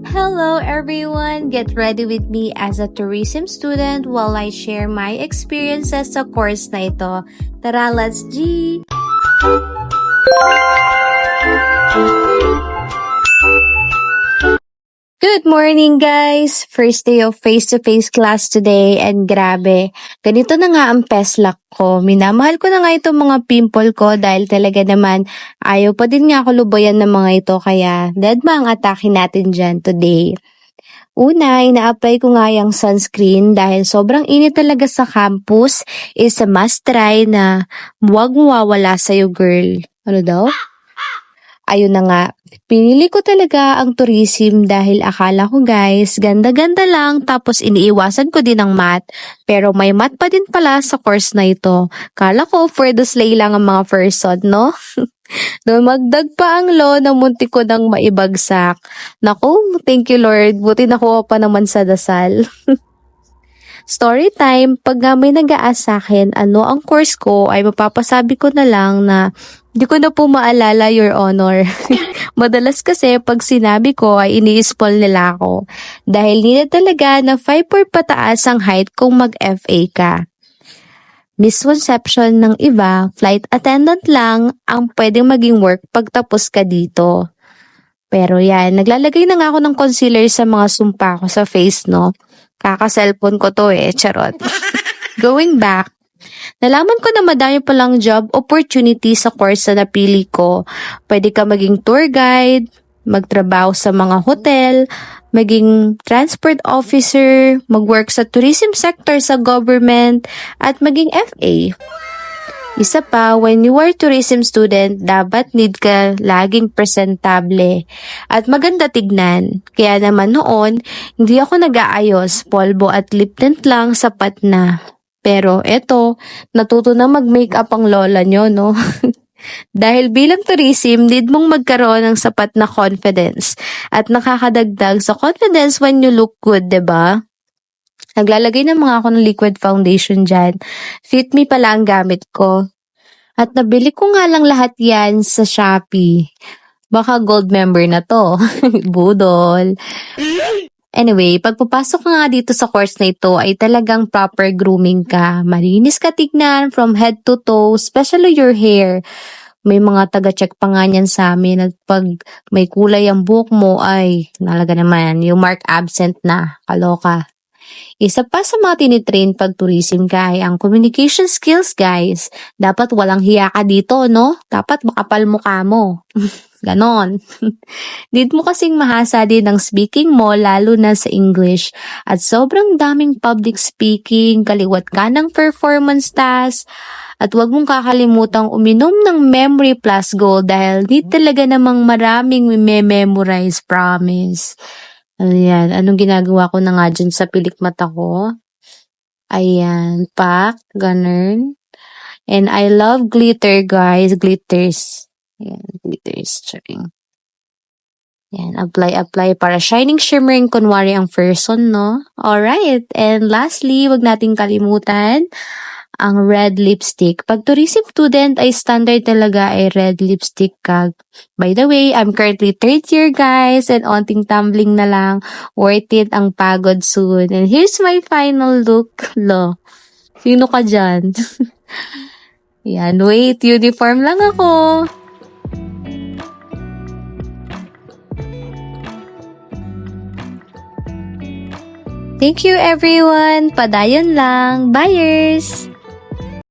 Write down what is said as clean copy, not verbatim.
Hello everyone! Get ready with me as a tourism student while I share my experiences sa course na ito. Tara, let's G! Good morning guys! First day of face-to-face class today and grabe, ganito na nga ang peslak ko. Minamahal ko na nga itong mga pimple ko dahil talaga naman ayaw pa din nga ako lubayan ng mga ito kaya deadma ang atake natin dyan today. Una, ina-apply ko nga yung sunscreen dahil sobrang init talaga sa campus. Is a must try na huwag mawawala sa'yo girl. Ano daw? Ayun na nga, pinili ko talaga ang tourism dahil akala ko guys, ganda-ganda lang tapos iniiwasan ko din ang math. Pero may math pa din pala sa course na ito. Kala ko for the slay lang ang mga person, no? Dumagdag pa ang law na muntik ko nang maibagsak. Naku, thank you Lord, buti nakuha pa naman sa dasal. Story time, pag nga may nag-aas sa akin, ano ang course ko, ay mapapasabi ko na lang na di ko na po maalala, Your Honor. Madalas kasi pag sinabi ko ay ini-spoil nila ako. Dahil nila talaga na 5 pataas ang height kung mag-FA ka. Misconception ng iba, flight attendant lang ang pwedeng maging work pagtapos ka dito. Pero yan, naglalagay na nga ako ng concealer sa mga sumpa ko sa face, no? Kaka-cellphone ko to charot. Going back, nalaman ko na madami palang job opportunity sa course na napili ko. Pwede ka maging tour guide, magtrabaho sa mga hotel, maging transport officer, mag-work sa tourism sector sa government, at maging FA. Isa pa, when you are tourism student, dapat need ka laging presentable at maganda tignan. Kaya naman noon, hindi ako nag-aayos, polvo at lip tint lang sapat na. Pero eto, natuto na mag-makeup ang lola nyo, no? Dahil bilang tourism, need mong magkaroon ng sapat na confidence at nakakadagdag sa confidence when you look good, 'di ba? Naglalagay ng mga ako ng liquid foundation dyan. Fit Me pala ang gamit ko. At nabili ko nga lang lahat yan sa Shopee. Baka gold member na to. Budol. Anyway, pagpapasok nga dito sa course na ito ay talagang proper grooming ka. Malinis ka tignan from head to toe, especially your hair. May mga taga-check pa nga niyan sa amin at pag may kulay ang buhok mo ay nalaga naman yung mark absent na. Kaloka. Isa pa sa mga tinitrain pag tourism ka ay ang communication skills guys. Dapat walang hiya ka dito, no? Dapat makapal mukha mo. Ganon. Need mo kasing mahasa din ang speaking mo lalo na sa English. At sobrang daming public speaking, kaliwat ka ng performance task. At huwag mong kakalimutang uminom ng Memory Plus Gold dahil need talaga namang maraming memorize, promise. Ayan, anong ginagawa ko na nga dyan sa pilik mata ko? Ayan, pack, ganun. And I love glitter, guys. Glitters. Ayan, glitters. Charing. Ayan, apply para shining, shimmering, kunwari ang person, no? Alright, and lastly, wag nating kalimutan ang red lipstick. Pag tourism student ay standard talaga ay red lipstick ka. By the way, I'm currently 3rd year guys and onting tumbling na lang. Worth it ang pagod soon. And here's my final look. Lo, sino ka dyan? Yan, wait, uniform lang ako. Thank you everyone. Padayon lang. Buyers!